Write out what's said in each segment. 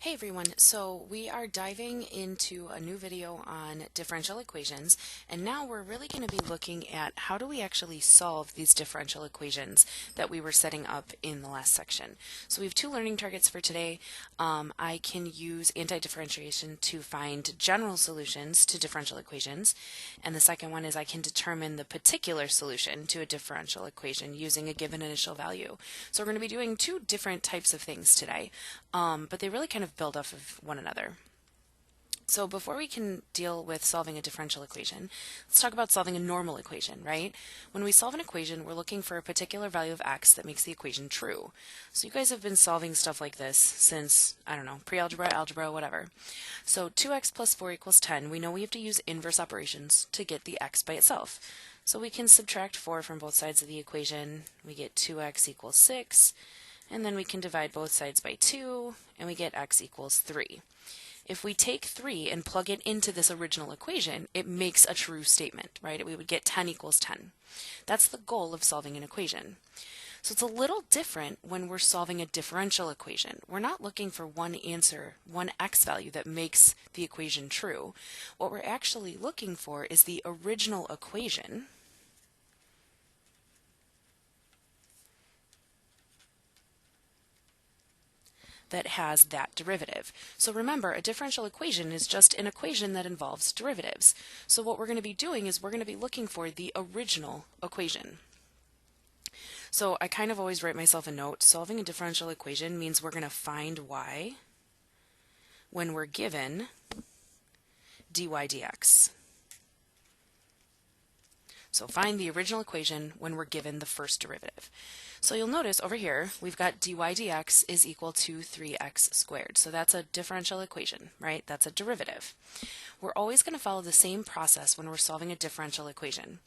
Hey everyone, so we are diving into a new video on differential equations, and now we're really going to be looking at how do we actually solve these differential equations that we were setting up in the last section. So we have two learning targets for today. I can use anti-differentiation to find general solutions to differential equations, and the second one is I can determine the particular solution to a differential equation using a given initial value. So we're going to be doing two different types of things today, but they really kind of build off of one another. So before we can deal with solving a differential equation, let's talk about solving a normal equation, right? When we solve an equation, we're looking for a particular value of x that makes the equation true. So you guys have been solving stuff like this since, I don't know, pre-algebra, algebra, whatever. So 2x plus 4 equals 10. We know we have to use inverse operations to get the x by itself. So we can subtract 4 from both sides of the equation. We get 2x equals 6. And then we can divide both sides by 2, and we get x equals 3. If we take 3 and plug it into this original equation, it makes a true statement, right? We would get 10 equals 10. That's the goal of solving an equation. So it's a little different when we're solving a differential equation. We're not looking for one answer, one x value that makes the equation true. What we're actually looking for is the original equation that has that derivative. So remember, a differential equation is just an equation that involves derivatives. So what we're going to be doing is we're going to be looking for the original equation. So I kind of always write myself a note. Solving a differential equation means we're going to find y when we're given dy dx. So find the original equation when we're given the first derivative. So you'll notice over here, we've got dy dx is equal to 3x squared. So that's a differential equation, right? That's a derivative. We're always going to follow the same process when we're solving a differential equation.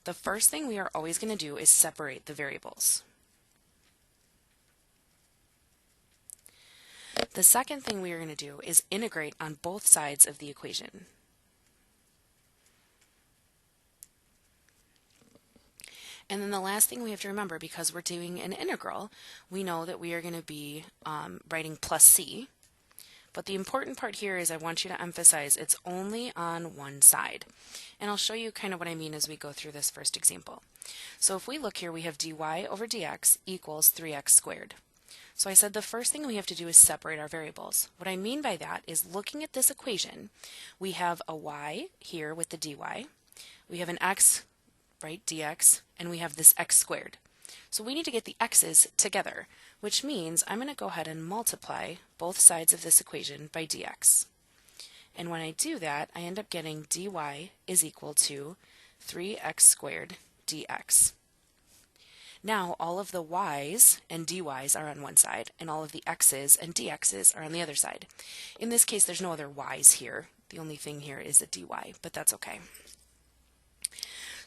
The first thing we are always going to do is separate the variables. The second thing we are going to do is integrate on both sides of the equation. And then the last thing we have to remember, because we're doing an integral, we know that we are going to be writing plus c. But the important part here is I want you to emphasize it's only on one side. And I'll show you kind of what I mean as we go through this first example. So if we look here, we have dy over dx equals 3x squared. So I said the first thing we have to do is separate our variables. What I mean by that is looking at this equation, we have a y here with the dy. We have an x, right, dx, and we have this x squared. So we need to get the x's together, which means I'm going to go ahead and multiply both sides of this equation by dx. And when I do that, I end up getting dy is equal to 3x squared dx. Now all of the y's and dy's are on one side, and all of the x's and dx's are on the other side. In this case, there's no other y's here. The only thing here is a dy, but that's okay.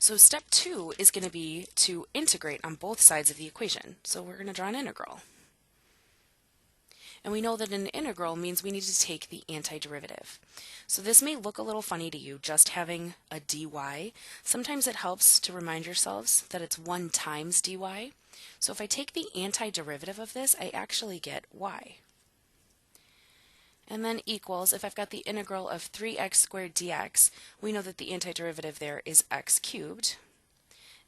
So step 2 is going to be to integrate on both sides of the equation. So we're going to draw an integral. And we know that an integral means we need to take the antiderivative. So this may look a little funny to you, just having a dy. Sometimes it helps to remind yourselves that it's 1 times dy. So if I take the antiderivative of this, I actually get y. And then equals, if I've got the integral of 3x squared dx, we know that the antiderivative there is x cubed.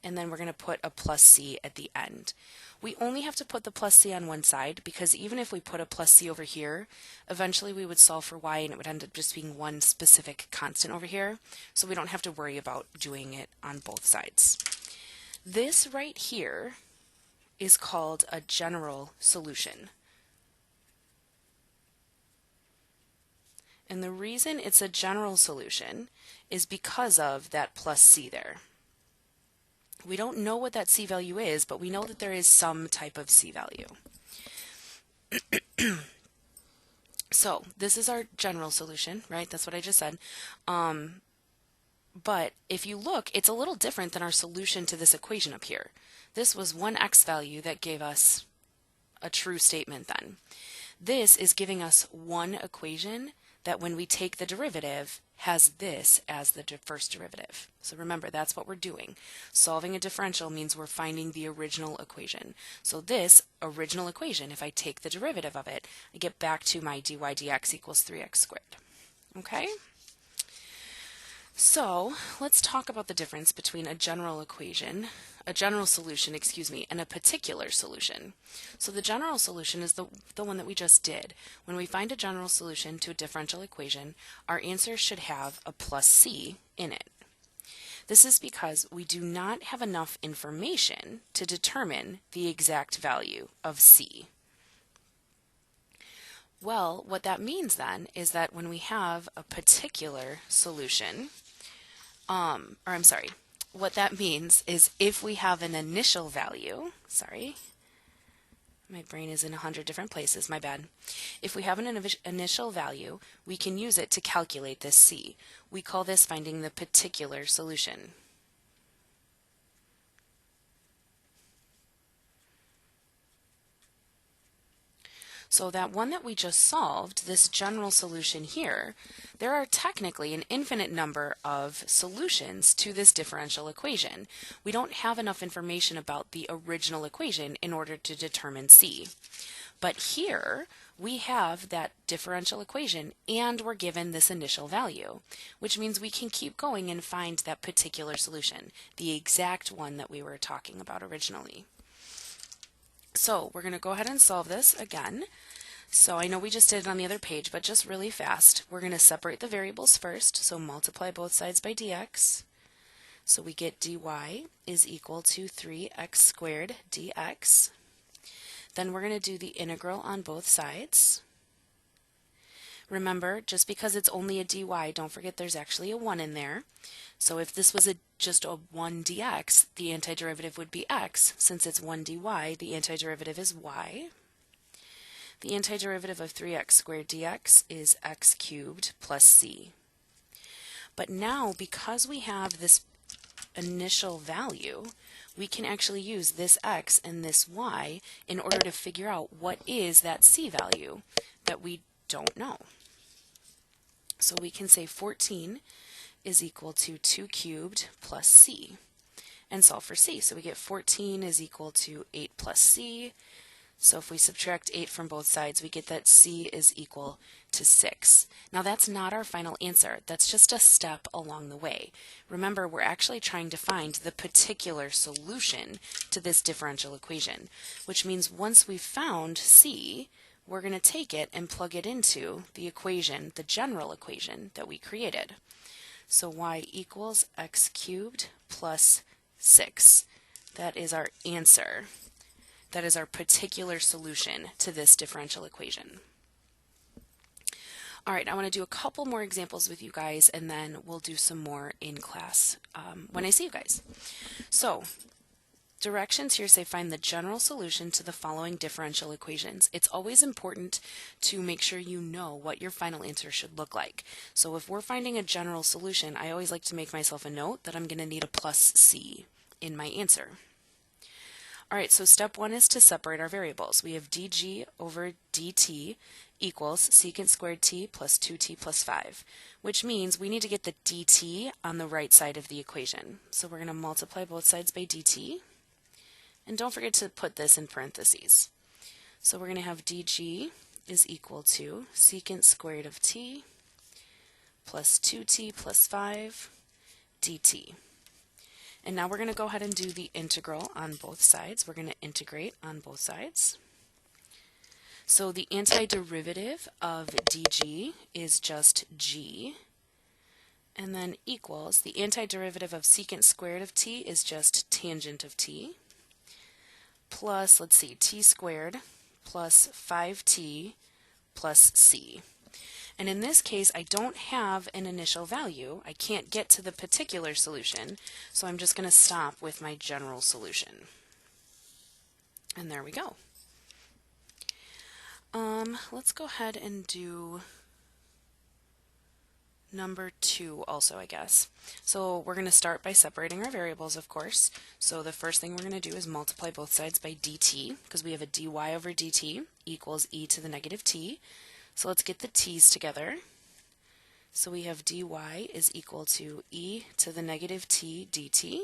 And then we're going to put a plus c at the end. We only have to put the plus c on one side because even if we put a plus c over here, eventually we would solve for y and it would end up just being one specific constant over here. So we don't have to worry about doing it on both sides. This right here is called a general solution. And the reason it's a general solution is because of that plus c there. We don't know what that c value is, but we know that there is some type of c value. So this is our general solution, right? That's what I just said. But if you look, it's a little different than our solution to this equation up here. This was one x value that gave us a true statement then. This is giving us one equation that when we take the derivative has this as the first derivative. So remember, that's what we're doing. Solving a differential means we're finding the original equation. So this original equation, if I take the derivative of it, I get back to my dy dx equals 3x squared. Okay? So let's talk about the difference between a general solution, and a particular solution. So the general solution is the one that we just did. When we find a general solution to a differential equation, our answer should have a plus c in it. This is because we do not have enough information to determine the exact value of c. Well, what that means then is that when we have a particular solution, what that means is if we have an initial value, my brain is in 100 different places, my bad. If we have an initial value, we can use it to calculate this c. We call this finding the particular solution. So that one that we just solved, this general solution here, there are technically an infinite number of solutions to this differential equation. We don't have enough information about the original equation in order to determine c. But here we have that differential equation and we're given this initial value, which means we can keep going and find that particular solution, the exact one that we were talking about originally. So we're going to go ahead and solve this again. So I know we just did it on the other page, but just really fast. We're going to separate the variables first, so multiply both sides by dx. So we get dy is equal to 3x squared dx. Then we're going to do the integral on both sides. Remember, just because it's only a dy, don't forget there's actually a 1 in there. So if this was just a 1 dx, the antiderivative would be x. Since it's 1 dy, the antiderivative is y. The antiderivative of 3x squared dx is x cubed plus c. But now, because we have this initial value, we can actually use this x and this y in order to figure out what is that c value that we don't know. So we can say 14 is equal to 2 cubed plus c and solve for c. So we get 14 is equal to 8 plus c. So if we subtract 8 from both sides, we get that c is equal to 6. Now that's not our final answer. That's just a step along the way. Remember, we're actually trying to find the particular solution to this differential equation, which means once we've found c, we're going to take it and plug it into the equation, the general equation that we created. So y equals x cubed plus 6. That is our answer. That is our particular solution to this differential equation. All right, I want to do a couple more examples with you guys, and then we'll do some more in class when I see you guys. So, directions here say find the general solution to the following differential equations. It's always important to make sure you know what your final answer should look like. So if we're finding a general solution, I always like to make myself a note that I'm going to need a plus c in my answer. Alright, so step 1 is to separate our variables. We have dg over dt equals secant squared t plus 2t plus 5, which means we need to get the dt on the right side of the equation. So we're going to multiply both sides by dt, and don't forget to put this in parentheses. So we're going to have dg is equal to secant squared of t plus 2t plus 5 dt. And now we're going to go ahead and do the integral on both sides. We're going to integrate on both sides. So the antiderivative of dg is just g, and then equals the antiderivative of secant squared of t is just tangent of t, plus, let's see, t squared plus 5t plus c. And in this case, I don't have an initial value. I can't get to the particular solution, so I'm just going to stop with my general solution. And there we go. Let's go ahead and do number 2 also, I guess. So we're going to start by separating our variables, of course. So the first thing we're going to do is multiply both sides by dt, because we have a dy over dt equals e to the negative t. So let's get the t's together. So we have dy is equal to e to the negative t dt.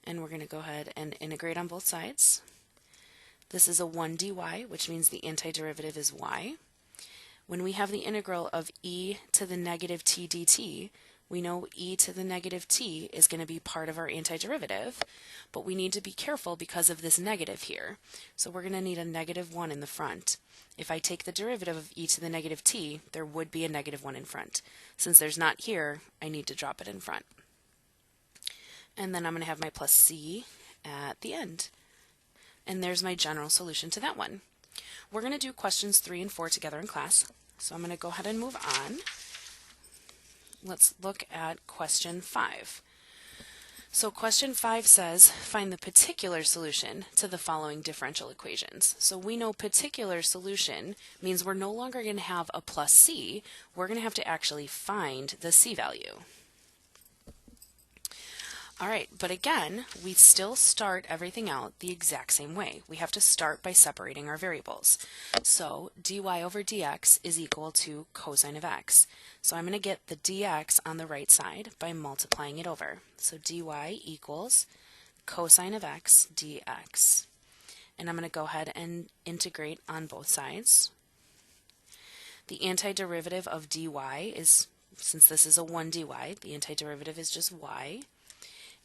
And we're going to go ahead and integrate on both sides. This is a 1 dy, which means the antiderivative is y. When we have the integral of e to the negative t dt, we know e to the negative t is going to be part of our antiderivative, but we need to be careful because of this negative here. So we're going to need a negative 1 in the front. If I take the derivative of e to the negative t, there would be a negative 1 in front. Since there's not here, I need to drop it in front. And then I'm going to have my plus c at the end. And there's my general solution to that one. We're going to do questions 3 and 4 together in class. So I'm going to go ahead and move on. Let's look at question 5. So question 5 says, find the particular solution to the following differential equations. So we know particular solution means we're no longer going to have a plus c, we're going to have to actually find the c value. Alright, but again, we still start everything out the exact same way. We have to start by separating our variables. So dy over dx is equal to cosine of x. So I'm going to get the dx on the right side by multiplying it over. So dy equals cosine of x dx. And I'm going to go ahead and integrate on both sides. The antiderivative of dy is, since this is a 1 dy, the antiderivative is just y,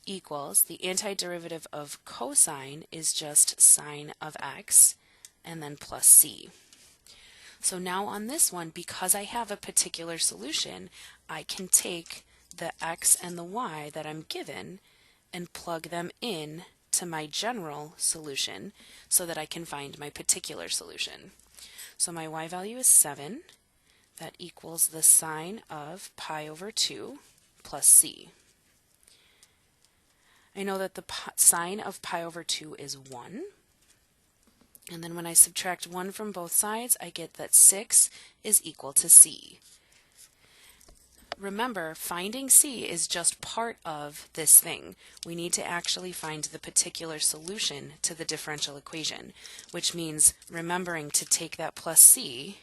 equals the antiderivative of cosine is just sine of x, and then plus c. So now on this one, because I have a particular solution, I can take the x and the y that I'm given and plug them in to my general solution so that I can find my particular solution. So my y value is 7. That equals the sine of pi over 2 plus c. I know that the sine of pi over 2 is 1. And then when I subtract 1 from both sides, I get that 6 is equal to c. Remember, finding c is just part of this thing. We need to actually find the particular solution to the differential equation, which means remembering to take that plus c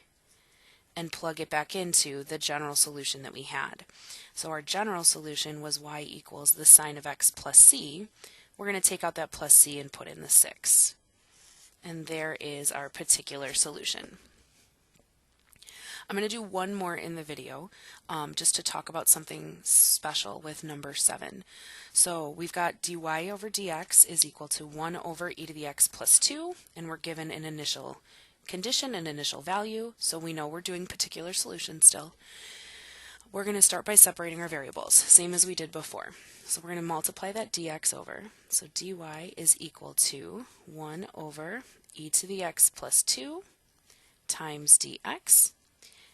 and plug it back into the general solution that we had. So our general solution was y equals the sine of x plus c. We're going to take out that plus c and put in the 6. And there is our particular solution. I'm going to do one more in the video just to talk about something special with number 7. So we've got dy over dx is equal to 1 over e to the x plus 2, and we're given an initial condition, an initial value, so we know we're doing particular solution still. We're going to start by separating our variables, same as we did before. So we're going to multiply that dx over. So dy is equal to 1 over e to the x plus 2 times dx.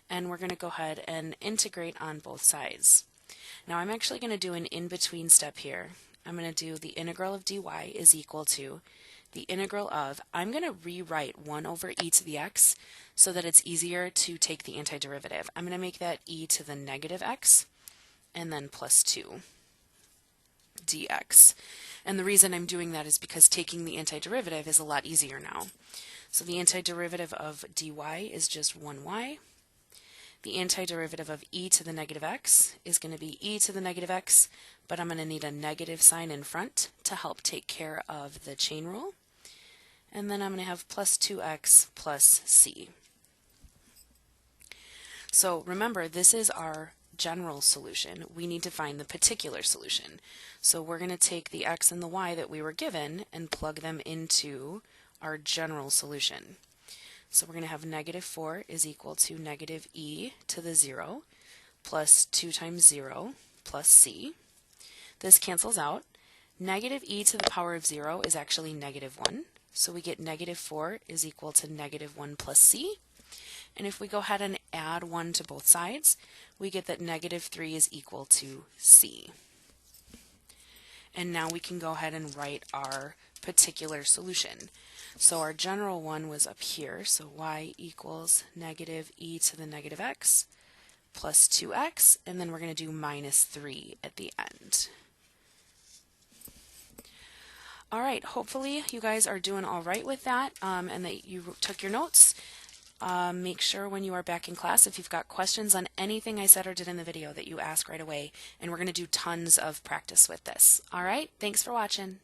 And we're going to go ahead and integrate on both sides. Now I'm actually going to do an in-between step here. I'm going to do the integral of dy is equal to the integral of, I'm going to rewrite 1 over e to the x so that it's easier to take the antiderivative. I'm going to make that e to the negative x and then plus 2 dx. And the reason I'm doing that is because taking the antiderivative is a lot easier now. So the antiderivative of dy is just 1y. The antiderivative of e to the negative x is going to be e to the negative x, but I'm going to need a negative sign in front to help take care of the chain rule. And then I'm going to have plus 2x plus c. So remember, this is our general solution. We need to find the particular solution. So we're going to take the x and the y that we were given and plug them into our general solution. So we're going to have negative 4 is equal to negative e to the 0 plus 2 times 0 plus c. This cancels out. Negative e to the power of 0 is actually negative 1. So we get negative 4 is equal to negative 1 plus c. And if we go ahead and add 1 to both sides, we get that negative 3 is equal to c. And now we can go ahead and write our particular solution. So our general one was up here, so y equals negative e to the negative x plus 2x, and then we're going to do minus 3 at the end. All right, hopefully you guys are doing all right with that and that you took your notes. Make sure when you are back in class, if you've got questions on anything I said or did in the video, that you ask right away, and we're going to do tons of practice with this. All right, thanks for watching.